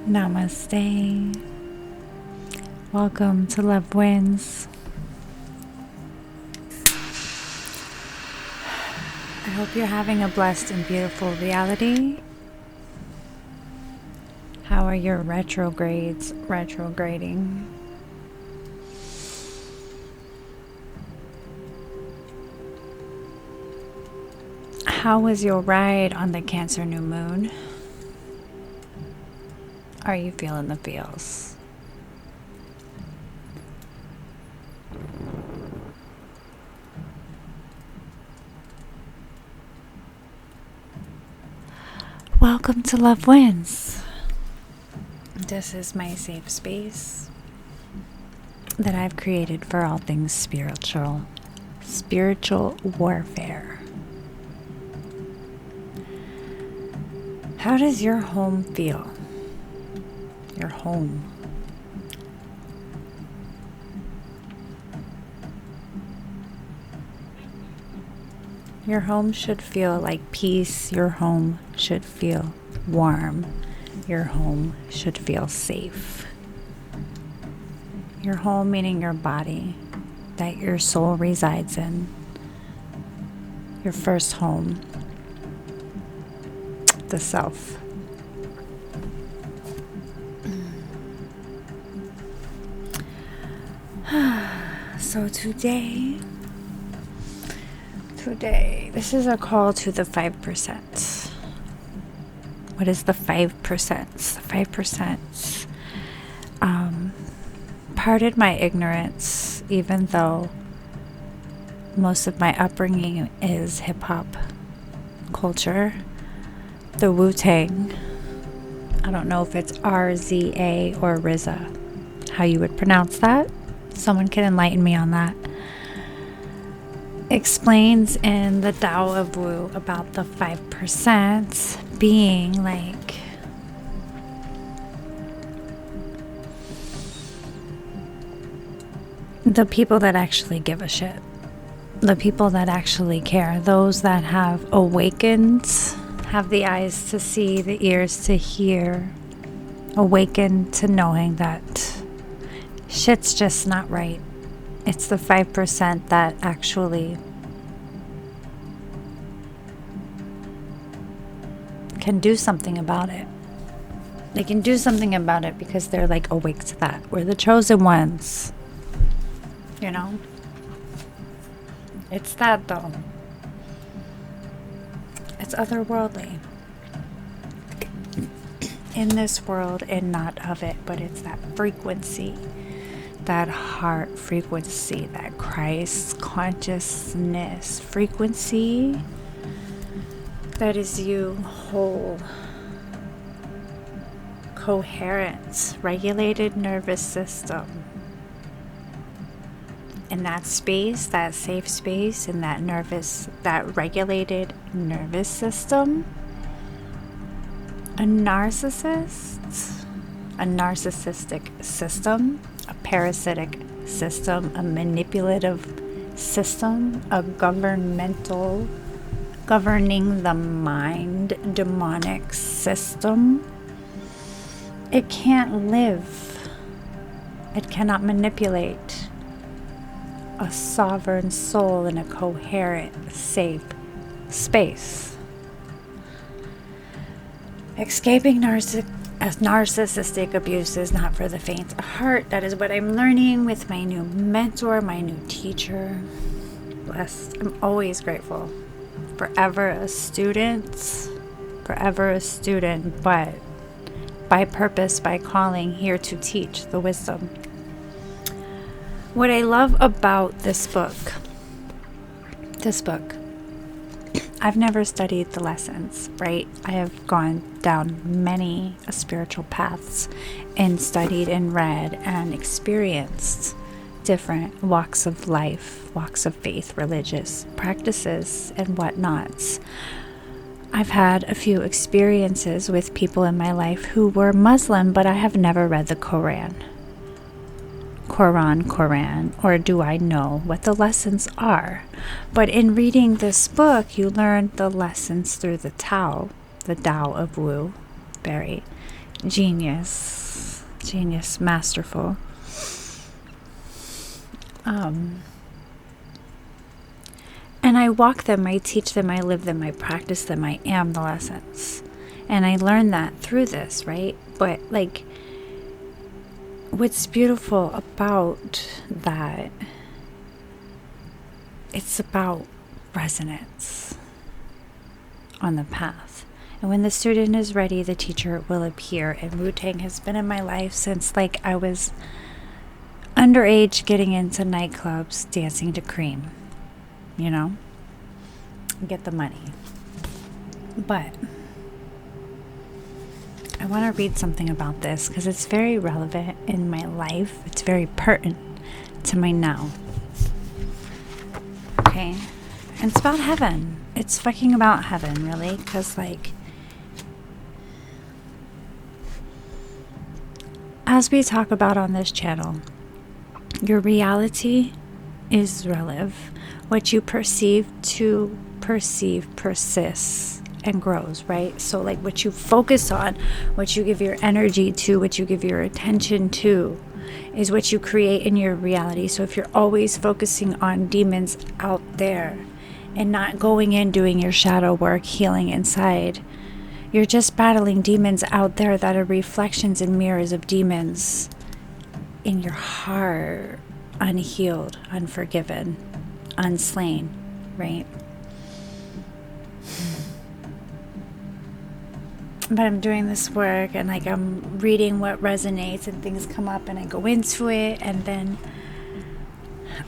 Namaste. Welcome to Love Wins. I hope you're having a blessed and beautiful reality. How are your retrogrades retrograding? How was your ride on the Cancer new moon? Are you feeling the feels? Welcome to Love Wins. This is my safe space that I've created for all things spiritual warfare. How does your home feel? Your home. Your home should feel like peace. Your home should feel warm. Your home should feel safe. Your home meaning your body that your soul resides in. Your first home. The self. So today, this is a call to the 5%. What is the 5%? The 5%, pardon my ignorance, even though most of my upbringing is hip-hop culture. The Wu-Tang, I don't know if it's RZA or RZA, how you would pronounce that. Someone can enlighten me on that. Explains in the Tao of Wu about the 5% being like the people that actually give a shit, the people that actually care, those that have awakened, have the eyes to see, the ears to hear, awakened to knowing that shit's just not right. It's the 5% that actually can do something about it. They can do something about it because they're like awake to that. We're the chosen ones. You know? It's that though. It's otherworldly. In this world and not of it, but it's that frequency. That heart frequency, that Christ consciousness frequency, that is you whole, coherent, regulated nervous system. In that space, that safe space, in that regulated nervous system, a narcissistic system, a parasitic system, a manipulative system, a governmental, governing the mind, demonic system. It can't live. It cannot manipulate a sovereign soul in a coherent, safe space. Escaping narcissistic abuse is not for the faint of heart. That is what I'm learning with my new mentor, my new teacher. Blessed. I'm always grateful. Forever a student, but by purpose, by calling, here to teach the wisdom. What I love about this book, I've never studied the lessons, right? I have gone down many spiritual paths and studied and read and experienced different walks of life, walks of faith, religious practices and whatnots. I've had a few experiences with people in my life who were Muslim, but I have never read the Quran, or do I know what the lessons are? But in reading this book, you learn the lessons through the Tao of Wu, very Genius, masterful. And I walk them, I teach them, I live them, I practice them, I am the lessons. And I learned that through this, right? But like, what's beautiful about that, it's about resonance on the path. And when the student is ready, the teacher will appear. And Wu-Tang has been in my life since like I was underage, getting into nightclubs, dancing to Cream, you know, get the money. But I want to read something about this because it's very relevant in my life. It's very pertinent to my now. Okay. And it's about heaven. It's fucking about heaven, really. Because, like, as we talk about on this channel, your reality is relative. What you perceive to perceive persists and grows, right? So like what you focus on, what you give your energy to, what you give your attention to is what you create in your reality. So if you're always focusing on demons out there and not going in doing your shadow work, healing inside, you're just battling demons out there that are reflections and mirrors of demons in your heart, unhealed, unforgiven, unslain, right? But I'm doing this work and like I'm reading what resonates and things come up and I go into it, and then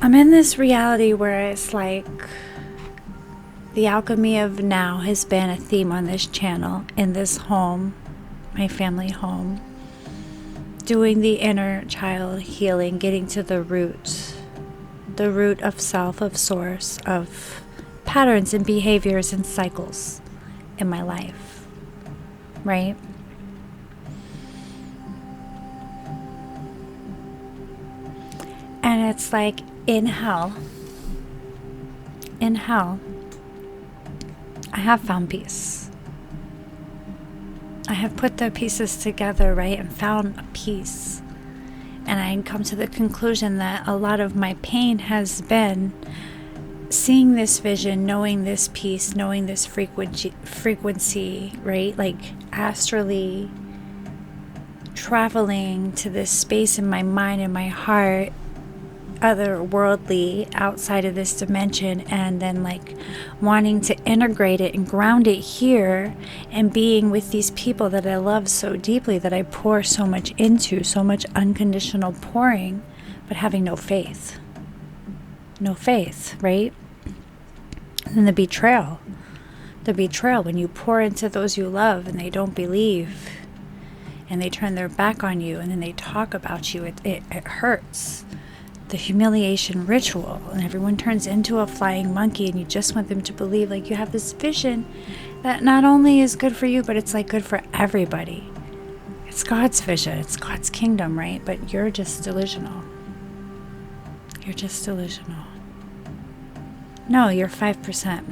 I'm in this reality where it's like the alchemy of now has been a theme on this channel, in this home, my family home, doing the inner child healing, getting to the root of self, of source, of patterns and behaviors and cycles in my life. Right? And it's like in hell, I have found peace. I have put the pieces together, right, and found a peace. And I come to the conclusion that a lot of my pain has been seeing this vision, knowing this peace, knowing this frequency, right? Like astrally traveling to this space in my mind and my heart, otherworldly, outside of this dimension, and then like wanting to integrate it and ground it here, and being with these people that I love so deeply, that I pour so much into, so much unconditional pouring, but having no faith, right? And the betrayal when you pour into those you love and they don't believe and they turn their back on you and then they talk about you, it hurts. The humiliation ritual, and everyone turns into a flying monkey, and you just want them to believe like you have this vision that not only is good for you, but it's like good for everybody. It's God's vision, it's God's kingdom, right? But you're just delusional. No, you're 5%.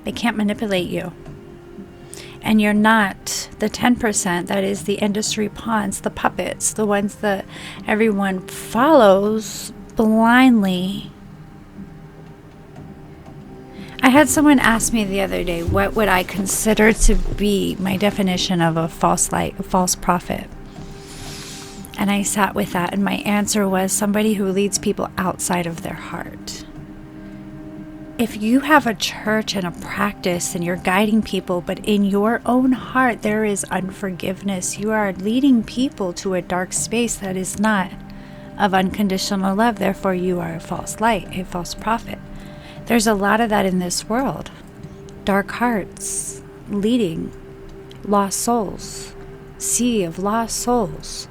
They can't manipulate you. And you're not the 10% that is the industry pawns, the puppets, the ones that everyone follows blindly. I had someone ask me the other day, what would I consider to be my definition of a false prophet? And I sat with that, and my answer was somebody who leads people outside of their heart. If you have a church and a practice and you're guiding people, but in your own heart there is unforgiveness, you are leading people to a dark space that is not of unconditional love. Therefore, you are a false light, a false prophet. There's a lot of that in this world. Dark hearts leading lost souls, sea of lost souls,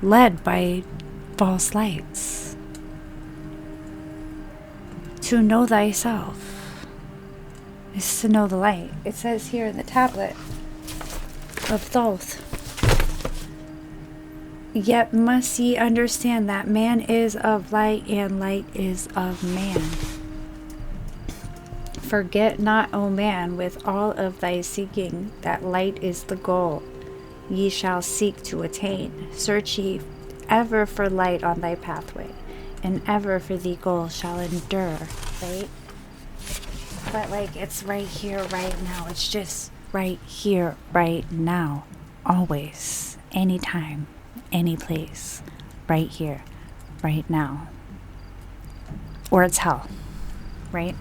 led by false lights. To know thyself is to know the light. It says here in the tablet of Thoth, yet must ye understand that man is of light and light is of man. Forget not, O man, with all of thy seeking, that light is the goal. ye shall seek to attain. Search ye ever for light on thy pathway, and ever for thee goal shall endure, right? But like, it's right here, right now. It's just right here, right now. Always, anytime, any place, right here, right now. Or it's hell, right?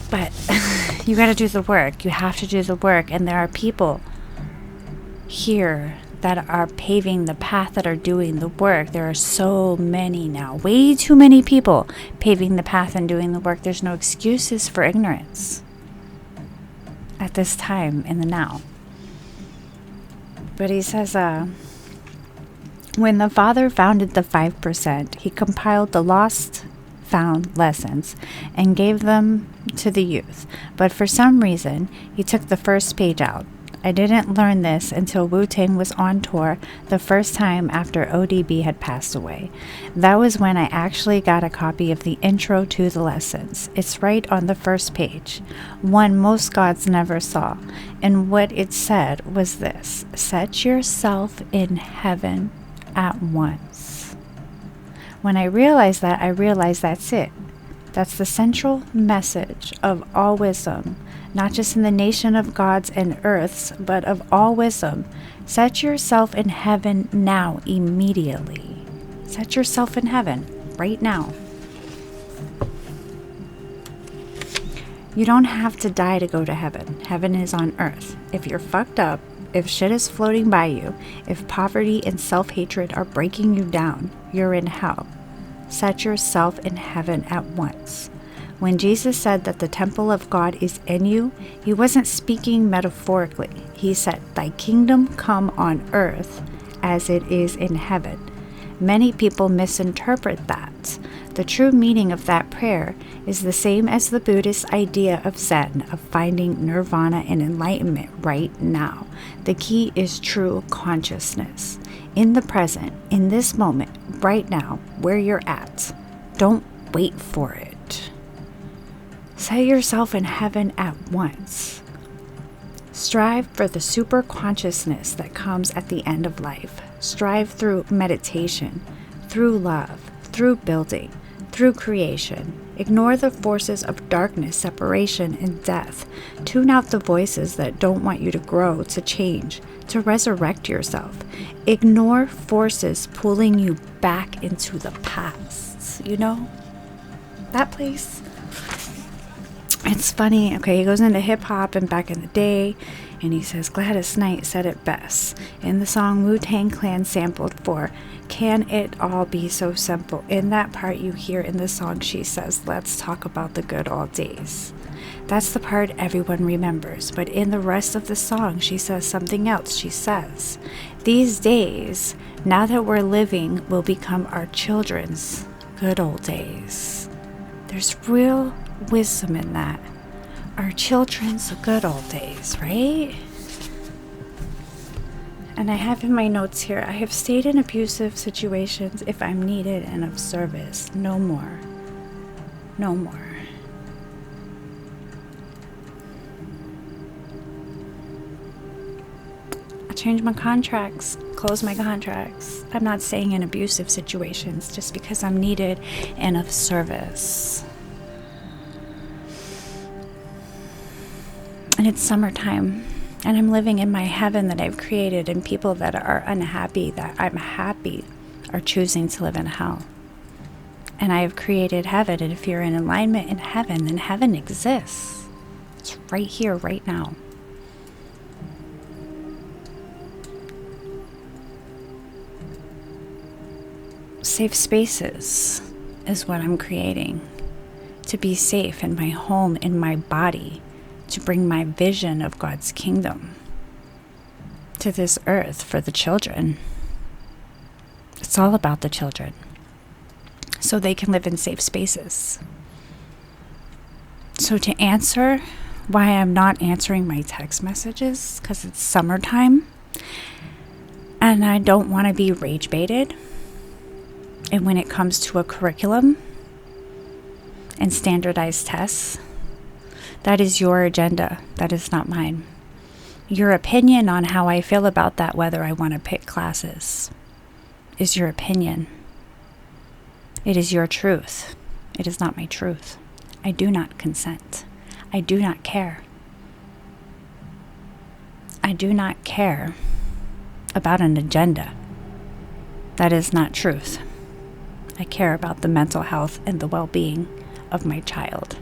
But you got to do the work. You have to do the work. And there are people here that are paving the path, that are doing the work. There are so many now, way too many people paving the path and doing the work. There's no excuses for ignorance at this time in the now. But he says, when the Father founded the 5%, he compiled the lost found lessons and gave them to the youth. But for some reason, he took the first page out. I didn't learn this until Wu-Tang was on tour the first time after ODB had passed away. That was when I actually got a copy of the intro to the lessons. It's right on the first page, one most gods never saw. And what it said was this: set yourself in heaven at once. When I realized that, I realized that's it. That's the central message of all wisdom, not just in the nation of gods and earths, but of all wisdom. Set yourself in heaven now, immediately. Set yourself in heaven right now. You don't have to die to go to heaven. Heaven is on earth. If you're fucked up, if shit is floating by you, if poverty and self-hatred are breaking you down, you're in hell. Set yourself in heaven at once. When Jesus said that the temple of God is in you, he wasn't speaking metaphorically. He said, thy kingdom come on earth as it is in heaven. Many people misinterpret that. The true meaning of that prayer is the same as the Buddhist idea of Zen, of finding nirvana and enlightenment right now. The key is true consciousness. In the present, in this moment, right now, where you're at. Don't wait for it. Set yourself in heaven at once. Strive for the super consciousness that comes at the end of life. Strive through meditation, through love, through building, through creation. Ignore the forces of darkness, separation, and death. Tune out the voices that don't want you to grow, to change, to resurrect yourself. Ignore forces pulling you back into the past. You know? That place. It's funny. Okay, he goes into hip-hop and back in the day, and he says Gladys Knight said it best in the song Wu-Tang Clan sampled for Can It All Be So Simple. In that part you hear in the song, she says, let's talk about the good old days. That's the part everyone remembers, but in the rest of the song she says something else. She says, these days, now that we're living, will become our children's good old days. There's real wisdom in that. Our children's good old days, right? And I have in my notes here, I have stayed in abusive situations if I'm needed and of service. No more. No more. I change my contracts, close my contracts. I'm not staying in abusive situations just because I'm needed and of service. And it's summertime, and I'm living in my heaven that I've created, and people that are unhappy that I'm happy are choosing to live in hell. And I have created heaven, and if you're in alignment in heaven, then heaven exists. It's right here, right now. Safe spaces is what I'm creating. To be safe in my home, in my body. To bring my vision of God's kingdom to this earth for the children. It's all about the children. So they can live in safe spaces. So to answer why I'm not answering my text messages, because it's summertime and I don't want to be rage baited. And when it comes to a curriculum and standardized tests, that is your agenda. That is not mine. Your opinion on how I feel about that, whether I want to pick classes, is your opinion. It is your truth. It is not my truth. I do not consent. I do not care. I do not care about an agenda. That is not truth. I care about the mental health and the well-being of my child,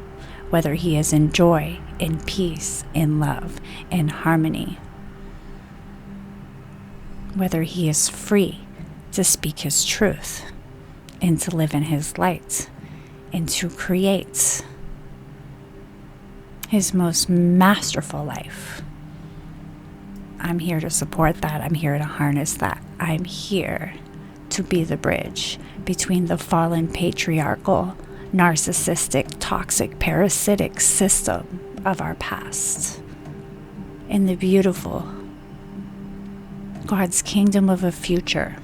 whether he is in joy, in peace, in love, in harmony, whether he is free to speak his truth and to live in his light and to create his most masterful life. I'm here to support that. I'm here to harness that. I'm here to be the bridge between the fallen patriarchal, narcissistic, toxic, parasitic system of our past and the beautiful God's kingdom of a future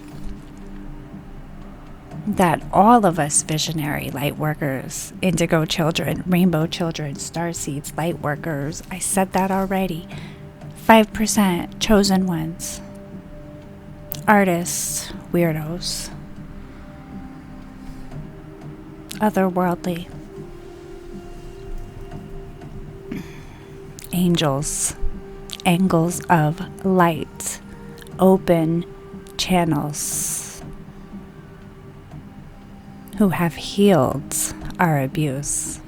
that all of us visionary light workers, indigo children, rainbow children, star seeds, light workers, I said that already, 5% chosen ones, artists, weirdos, otherworldly, angels, angles of light, open channels who have healed our abuse.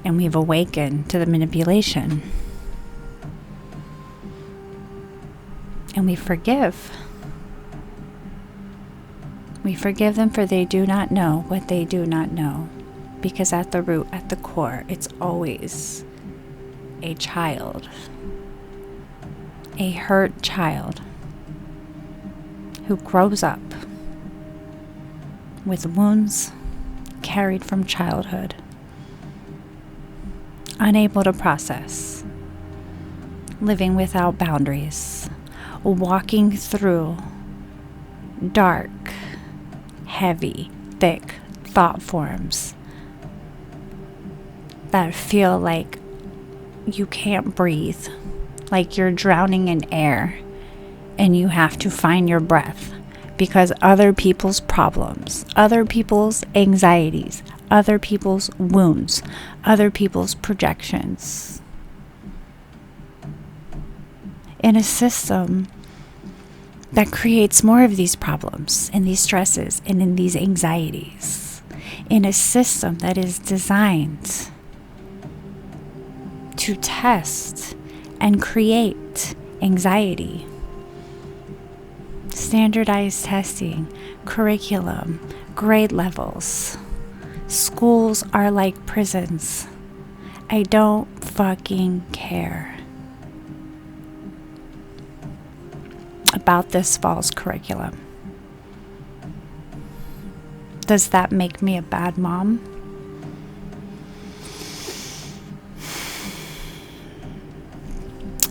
And we've awakened to the manipulation. And we forgive. We forgive them, for they do not know what they do not know. Because at the root, at the core, it's always a child. A hurt child who grows up with wounds carried from childhood, unable to process, living without boundaries, walking through dark, heavy, thick thought forms that feel like you can't breathe, like you're drowning in air and you have to find your breath because other people's problems, other people's anxieties, other people's wounds, other people's projections. In a system that creates more of these problems and these stresses and in these anxieties. In a system that is designed to test and create anxiety. Standardized testing, curriculum, grade levels. Schools are like prisons. I don't fucking care about this fall's curriculum. Does that make me a bad mom?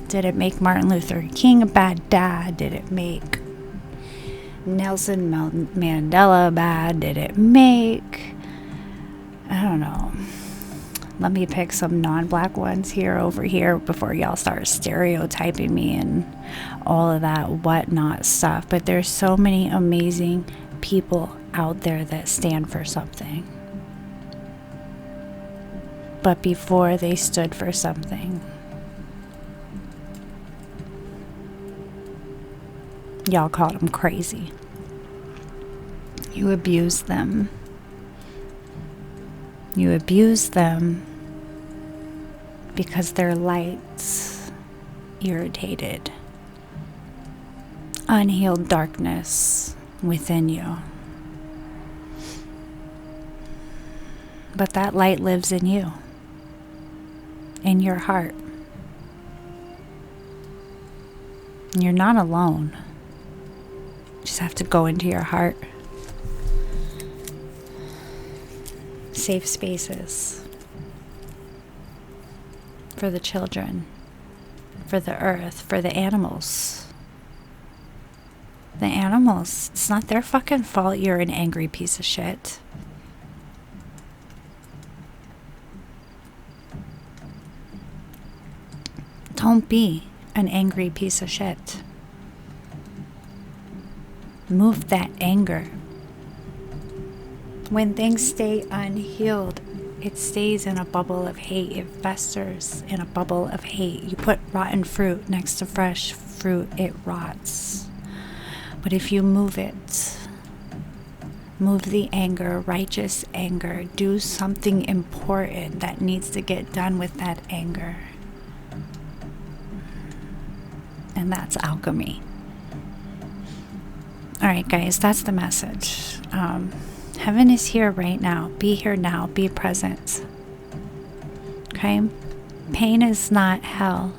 Did it make Martin Luther King a bad dad? Did it make Nelson Mandela bad? Did it make, I don't know. Let me pick some non-black ones over here before y'all start stereotyping me and all of that whatnot stuff. But there's so many amazing people out there that stand for something. But before they stood for something, y'all called them crazy. You abused them. You abuse them because their lights irritated unhealed darkness within you. But that light lives in you, in your heart. You're not alone. You just have to go into your heart. Safe spaces for the children, for the earth, for the animals. The animals, it's not their fucking fault you're an angry piece of shit. Don't be an angry piece of shit. Move that anger. When things stay unhealed, it stays in a bubble of hate. It festers in a bubble of hate. You put rotten fruit next to fresh fruit, it rots. But if you move it, move the anger, righteous anger, do something important that needs to get done with that anger. And that's alchemy. All right, guys, that's the message. Heaven is here right now. Be here now. Be present. Okay? Pain is not hell.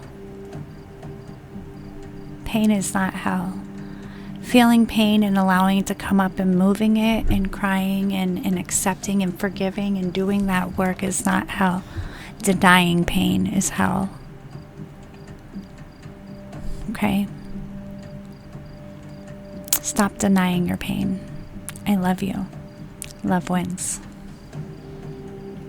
Pain is not hell. Feeling pain and allowing it to come up and moving it and crying and accepting and forgiving and doing that work is not hell. Denying pain is hell. Okay? Stop denying your pain. I love you. Love wins.